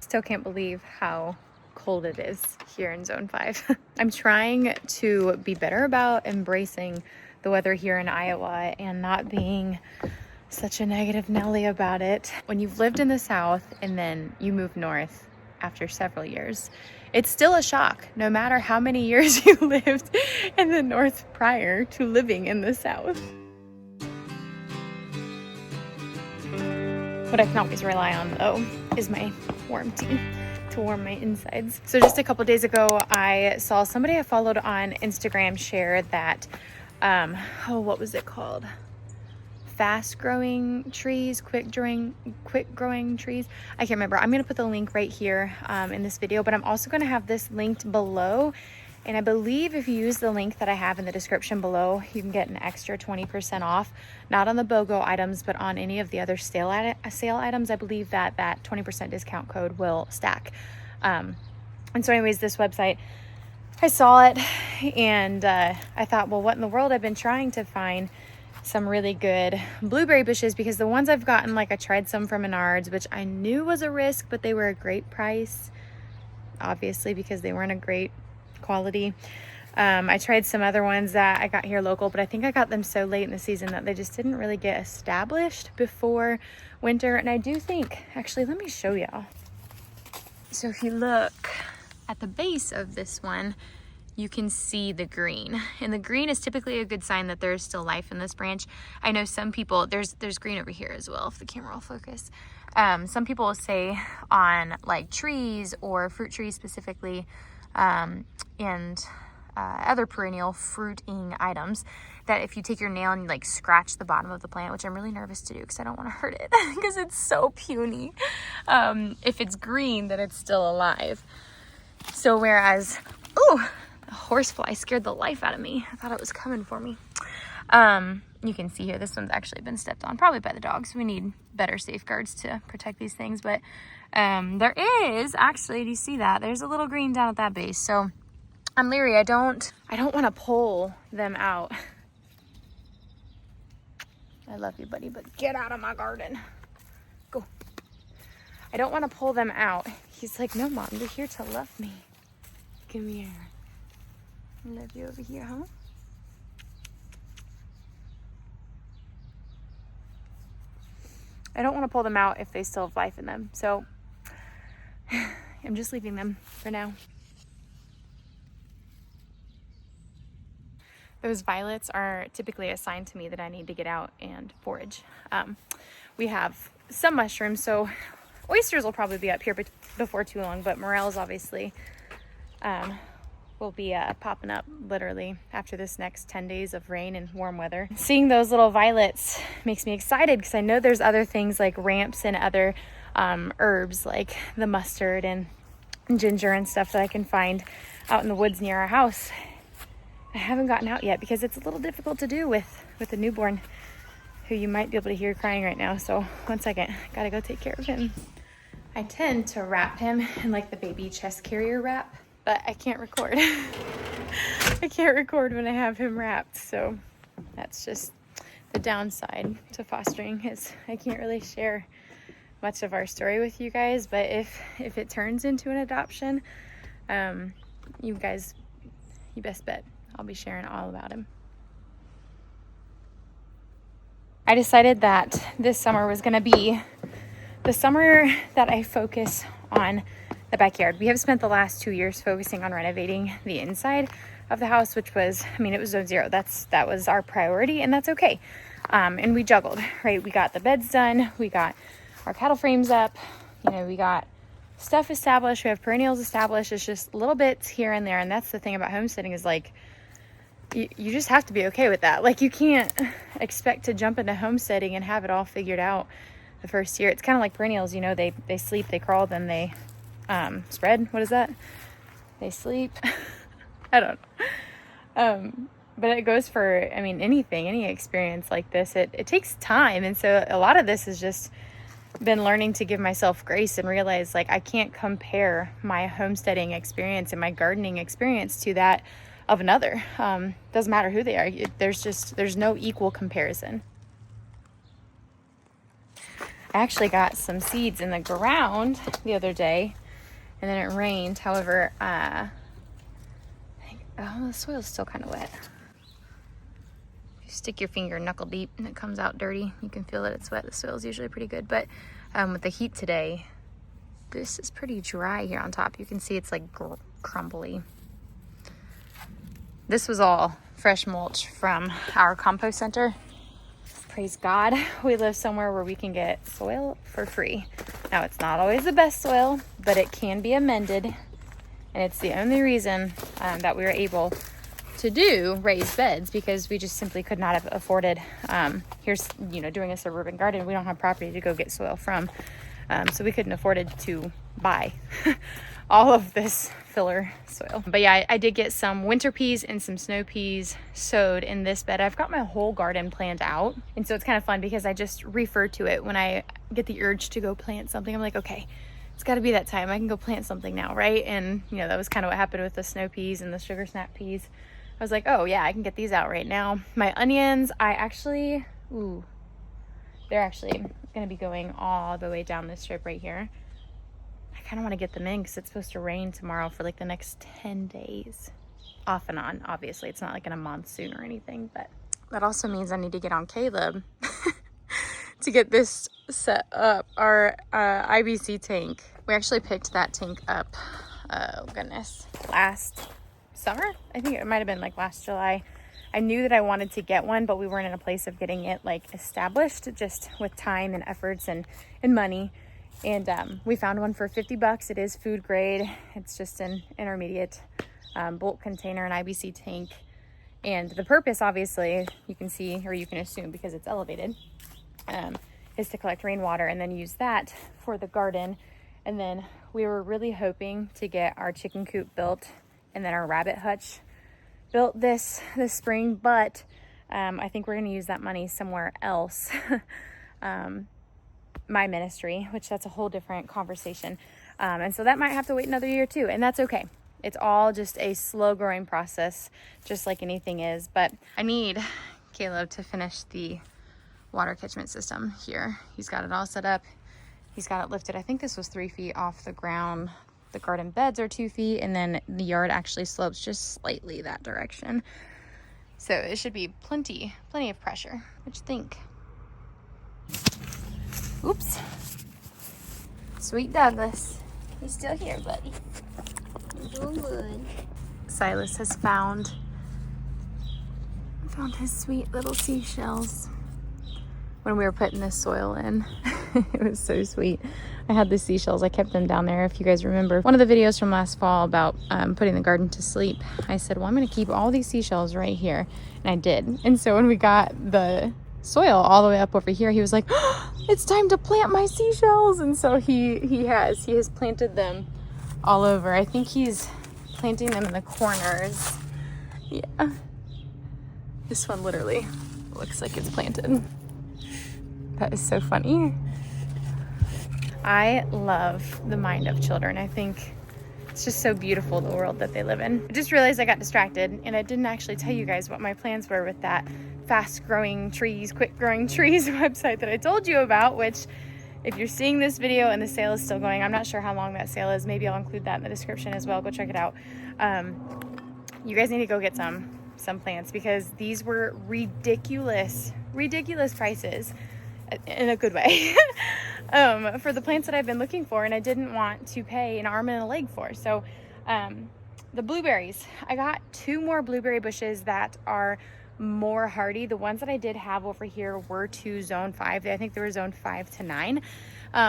Still can't believe how cold it is here in Zone 5. I'm trying to be better about embracing the weather here in Iowa and not being such a negative Nelly about it. When you've lived in the South and then you move north after several years, it's still a shock, no matter how many years you lived in the North prior to living in the South. What I can always rely on, though, is my warm tea to warm my insides. So just a couple days ago, I saw somebody I followed on Instagram share that, what was it called? Fast growing trees, quick growing trees. I can't remember. I'm going to put the link right here in this video, but I'm also going to have this linked below. And I believe if you use the link that I have in the description below, you can get an extra 20% off, not on the BOGO items, but on any of the other sale items. I believe that 20% discount code will stack. And so anyways, this website, I saw it and I thought, well, what in the world? I've been trying to find some really good blueberry bushes because the ones I've gotten, like I tried some from Menards, which I knew was a risk, but they were a great price, obviously, because they weren't a great quality. I tried some other ones that I got here local, but I think I got them so late in the season that they just didn't really get established before winter. And I do think, actually, let me show y'all. So if you look at the base of this one, you can see the green, and the green is typically a good sign that there's still life in this branch. I know some people, there's green over here as well, if the camera will focus. Some people will say on like trees or fruit trees specifically, and other perennial fruiting items, that if you take your nail and you like scratch the bottom of the plant, which I'm really nervous to do because I don't want to hurt it because it's so puny. If it's green, then it's still alive. So whereas, ooh, a horsefly scared the life out of me. I thought it was coming for me. You can see here, this one's actually been stepped on, probably by the dogs. We need better safeguards to protect these things, but there is actually, do you see that? There's a little green down at that base. So I'm leery. I don't want to pull them out. I love you, buddy, but get out of my garden. Go. I don't want to pull them out. He's like, no, Mom, you're here to love me. Come here. I love you over here, huh? I don't want to pull them out if they still have life in them. So I'm just leaving them for now. Those violets are typically a sign to me that I need to get out and forage. We have some mushrooms, so oysters will probably be up here before too long, but morels obviously will be popping up literally after this next 10 days of rain and warm weather. Seeing those little violets makes me excited because I know there's other things like ramps and other herbs like the mustard and ginger and stuff that I can find out in the woods near our house. I haven't gotten out yet because it's a little difficult to do with a newborn who you might be able to hear crying right now. So 1 second, gotta go take care of him. I tend to wrap him in like the baby chest carrier wrap, but I can't record. I can't record when I have him wrapped. So that's just the downside to fostering, is I can't really share much of our story with you guys. But if it turns into an adoption, you guys, you best bet I'll be sharing all about him. I decided that this summer was gonna be the summer that I focus on the backyard. We have spent the last 2 years focusing on renovating the inside of the house, which was, I mean, it was zone zero. That was our priority, and that's okay. And we juggled, right? We got the beds done, we got our cattle frames up, you know, we got stuff established, we have perennials established. It's just little bits here and there, and that's the thing about homesteading is like, you just have to be okay with that. Like, you can't expect to jump into homesteading and have it all figured out the first year. It's kind of like perennials, you know, they sleep, they crawl, then they spread. What is that? They sleep. I don't know. But it goes for, I mean, anything, any experience like this, it takes time. And so a lot of this has just been learning to give myself grace and realize, like, I can't compare my homesteading experience and my gardening experience to that of another. Doesn't matter who they are. There's no equal comparison. I actually got some seeds in the ground the other day, and then it rained. However, I think, oh, the soil's still kind of wet. If you stick your finger knuckle deep and it comes out dirty, you can feel that it's wet. The soil's usually pretty good, but with the heat today, this is pretty dry here on top. You can see it's like crumbly. This was all fresh mulch from our compost center. Praise God, we live somewhere where we can get soil for free. Now, it's not always the best soil, but it can be amended. And it's the only reason that we were able to do raised beds, because we just simply could not have afforded, here's, doing a suburban garden, we don't have property to go get soil from. So we couldn't afford it to buy all of this filler soil. But yeah, I did get some winter peas and some snow peas sowed in this bed. I've got my whole garden planned out. And so it's kind of fun because I just refer to it when I get the urge to go plant something. I'm like, okay, it's got to be that time. I can go plant something now, right? And that was kind of what happened with the snow peas and the sugar snap peas. I was like, oh yeah, I can get these out right now. My onions, they're actually going to be going all the way down this strip right here. I kind of want to get them in because it's supposed to rain tomorrow for like the next 10 days. Off and on, obviously. It's not like in a monsoon or anything, but that also means I need to get on Caleb to get this set up. Our IBC tank. We actually picked that tank up, oh goodness, last summer. I think it might have been like last July. I knew that I wanted to get one, but we weren't in a place of getting it like established, just with time and efforts and money. And we found one for $50. It is food grade. It's just an intermediate bulk container, an IBC tank. And the purpose, obviously, you can see, or you can assume because it's elevated, is to collect rainwater and then use that for the garden. And then we were really hoping to get our chicken coop built and then our rabbit hutch built this spring, but I think we're going to use that money somewhere else. My ministry, which that's a whole different conversation. And so that might have to wait another year too, and that's okay. It's all just a slow growing process, just like anything is. But I need Caleb to finish the water catchment system here. He's got it all set up. He's got it lifted. I think this was 3 feet off the ground. The garden beds are 2 feet, and then the yard actually slopes just slightly that direction. So it should be plenty of pressure. What you think? Oops. Sweet Douglas. He's still here, buddy. You're doing good. Silas has found his sweet little seashells when we were putting this soil in. It was so sweet. I had the seashells. I kept them down there. If you guys remember one of the videos from last fall about putting the garden to sleep, I said, well, I'm going to keep all these seashells right here. And I did. And so when we got the soil all the way up over here, he was like, oh, it's time to plant my seashells. And so he has planted them all over. I think he's planting them in the corners. Yeah. This one literally looks like it's planted. That is so funny. I love the mind of children. I think it's just so beautiful, the world that they live in. I just realized I got distracted and I didn't actually tell you guys what my plans were with that fast growing trees, quick growing trees website that I told you about, which if you're seeing this video and the sale is still going, I'm not sure how long that sale is. Maybe I'll include that in the description as well. Go check it out. You guys need to go get some plants because these were ridiculous prices in a good way. For the plants that I've been looking for and I didn't want to pay an arm and a leg for. So the blueberries, I got 2 more blueberry bushes that are more hardy. The ones that I did have over here were to zone 5. I think they were zone 5 to 9,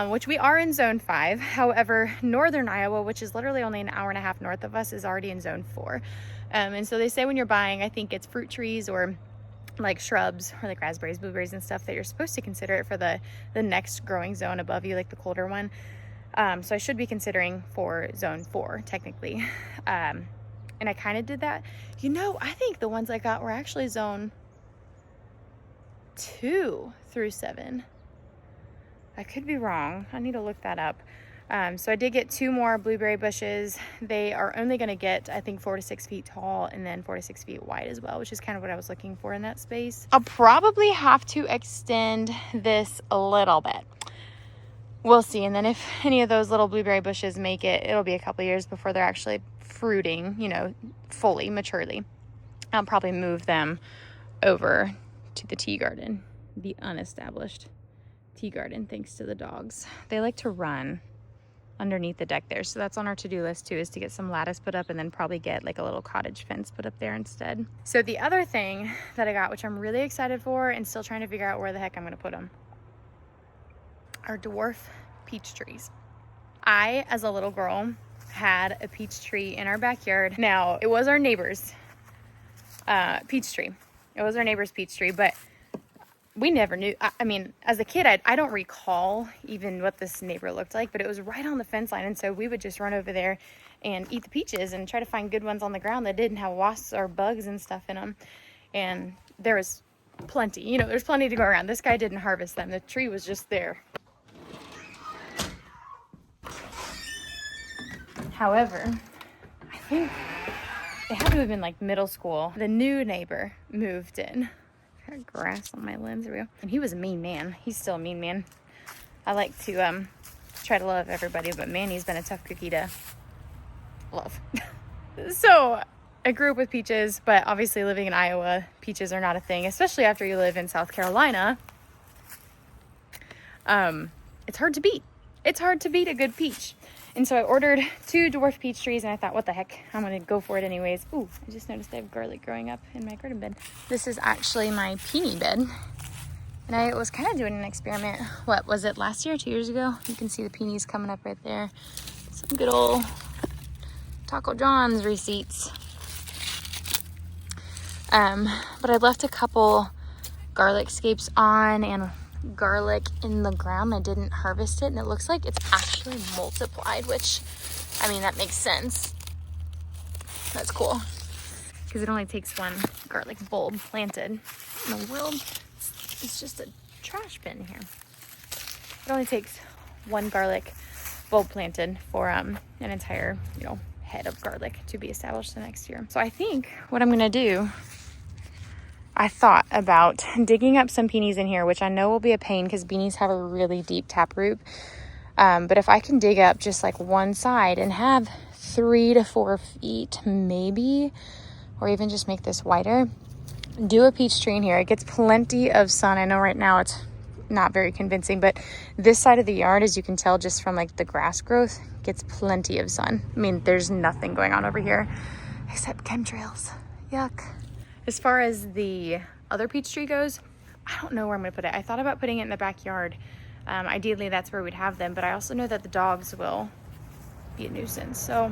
which we are in zone 5. However, northern Iowa, which is literally only an hour and a half north of us, is already in zone 4. And so they say when you're buying, I think it's fruit trees or like shrubs or like raspberries, blueberries and stuff, that you're supposed to consider it for the next growing zone above you, like the colder one. So I should be considering for zone 4 technically. And I kind of did that. I think the ones I got were actually zone 2 through 7. I could be wrong. I need to look that up. So I did get 2 more blueberry bushes. They are only going to get, I think, 4 to 6 feet tall and then 4 to 6 feet wide as well, which is kind of what I was looking for in that space. I'll probably have to extend this a little bit. we'll see. And then if any of those little blueberry bushes make it, it'll be a couple years before they're actually fruiting, you know, fully, maturely. I'll probably move them over to the tea garden, the unestablished tea garden, thanks to the dogs. They like to run underneath the deck there. So that's on our to-do list too, is to get some lattice put up and then probably get like a little cottage fence put up there instead. So the other thing that I got, which I'm really excited for and still trying to figure out where the heck I'm gonna put them, are dwarf peach trees. I, as a little girl, had a peach tree in our backyard. Now, it was our neighbor's peach tree. It was our neighbor's peach tree, but we never knew. I mean, as a kid, I don't recall even what this neighbor looked like, but it was right on the fence line. And so we would just run over there and eat the peaches and try to find good ones on the ground that didn't have wasps or bugs and stuff in them. And there was plenty, you know, there's plenty to go around. This guy didn't harvest them. The tree was just there. However, I think it had to have been like middle school. The new neighbor moved in. Got grass on my lens. There we go. And he was a mean man. He's still a mean man. I like to try to love everybody, but man, he's been a tough cookie to love. So I grew up with peaches, but obviously living in Iowa, peaches are not a thing, especially after you live in South Carolina. It's hard to beat. It's hard to beat a good peach. And so I ordered 2 dwarf peach trees, and I thought, what the heck, I'm gonna go for it anyways. Ooh, I just noticed I have garlic growing up in my garden bed. This is actually my peony bed. And I was kind of doing an experiment. What was it, last year, 2 years ago? You can see the peonies coming up right there. Some good old Taco John's receipts. But I left a couple garlic scapes on and garlic in the ground. I didn't harvest it, and it looks like it's actually multiplied, which, I mean, that makes sense. That's cool, because it only takes one garlic bulb planted. In the world, it's just a trash bin here. It only takes one garlic bulb planted for an entire, you know, head of garlic to be established the next year. So I think what I'm gonna do, I thought about digging up some peonies in here, which I know will be a pain because beanies have a really deep taproot. But if I can dig up just like one side and have 3 to 4 feet maybe, or even just make this wider, do a peach tree in here. It gets plenty of sun. I know right now it's not very convincing, but this side of the yard, as you can tell just from like the grass growth, gets plenty of sun. I mean, there's nothing going on over here except chemtrails. Yuck. As far as the other peach tree goes, I don't know where I'm going to put it. I thought about putting it in the backyard. Ideally, that's where we'd have them, but I also know that the dogs will be a nuisance. So,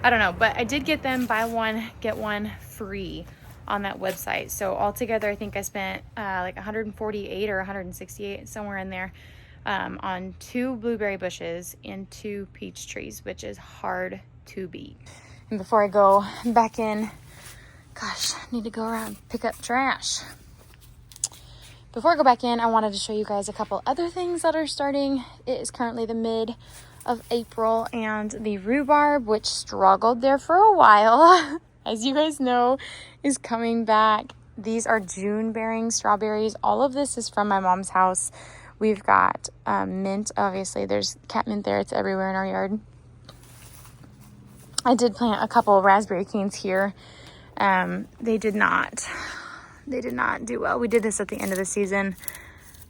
I don't know. But I did get them buy one, get one free on that website. So, altogether, I think I spent like 148 or 168, somewhere in there, on 2 blueberry bushes and 2 peach trees, which is hard to beat. And before I go back in, gosh, I need to go around and pick up trash. Before I go back in, I wanted to show you guys a couple other things that are starting. It is currently the mid of April, and the rhubarb, which struggled there for a while, as you guys know, is coming back. These are June-bearing strawberries. All of this is from my mom's house. We've got mint, obviously. There's catmint there. It's everywhere in our yard. I did plant a couple of raspberry canes here. They did not do well. We did this at the end of the season.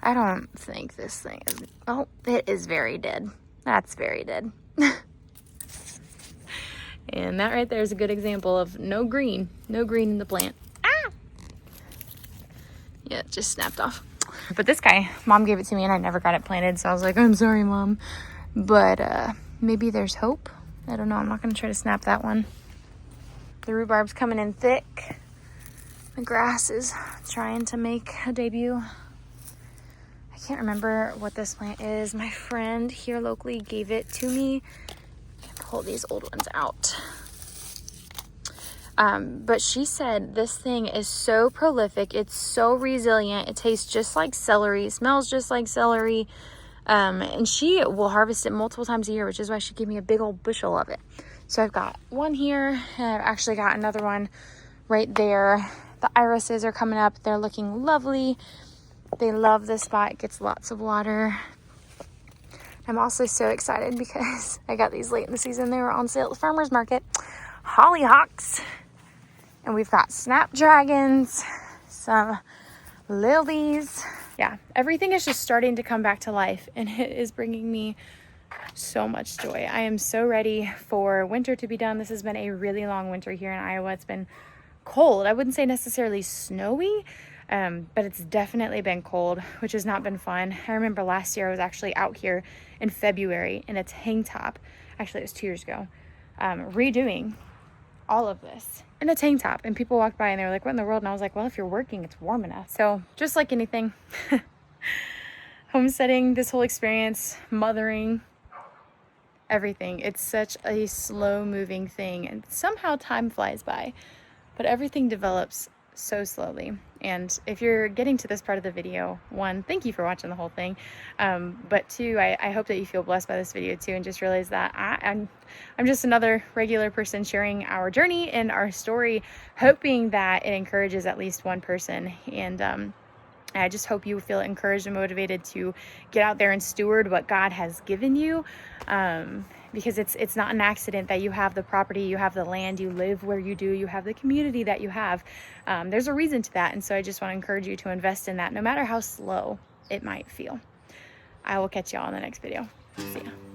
I don't think this thing is, oh, it is very dead. That's very dead. And that right there is a good example of no green in the plant. Ah! Yeah, it just snapped off. But this guy, Mom gave it to me and I never got it planted. So I was like, I'm sorry, Mom. But, maybe there's hope. I don't know. I'm not going to try to snap that one. The rhubarb's coming in thick. The grass is trying to make a debut. I can't remember what this plant is. My friend here locally gave it to me. I can pull these old ones out. But she said this thing is so prolific. It's so resilient. It tastes just like celery. It smells just like celery. And she will harvest it multiple times a year, which is why she gave me a big old bushel of it. So I've got one here, and I've actually got another one right there. The irises are coming up. They're looking lovely. They love this spot. It gets lots of water. I'm also so excited because I got these late in the season. They were on sale at the farmer's market. Hollyhocks. And we've got snapdragons, some lilies. Yeah, everything is just starting to come back to life, and it is bringing me so much joy. I am so ready for winter to be done. This has been a really long winter here in Iowa. It's been cold. I wouldn't say necessarily snowy, but it's definitely been cold, which has not been fun. I remember last year I was actually out here in February in a tank top. Actually, it was 2 years ago, redoing all of this in a tank top, and people walked by and they were like, what in the world? And I was like, well, if you're working, it's warm enough. So just like anything, homesteading, this whole experience, mothering, everything, it's such a slow moving thing, and somehow time flies by, but everything develops so slowly. And if you're getting to this part of the video, one, thank you for watching the whole thing, but two, I hope that you feel blessed by this video too, and just realize that I'm just another regular person sharing our journey and our story, hoping that it encourages at least one person. And I just hope you feel encouraged and motivated to get out there and steward what God has given you, because it's not an accident that you have the property, you have the land, you live where you do, you have the community that you have. There's a reason to that, and so I just want to encourage you to invest in that, no matter how slow it might feel. I will catch y'all in the next video. See ya.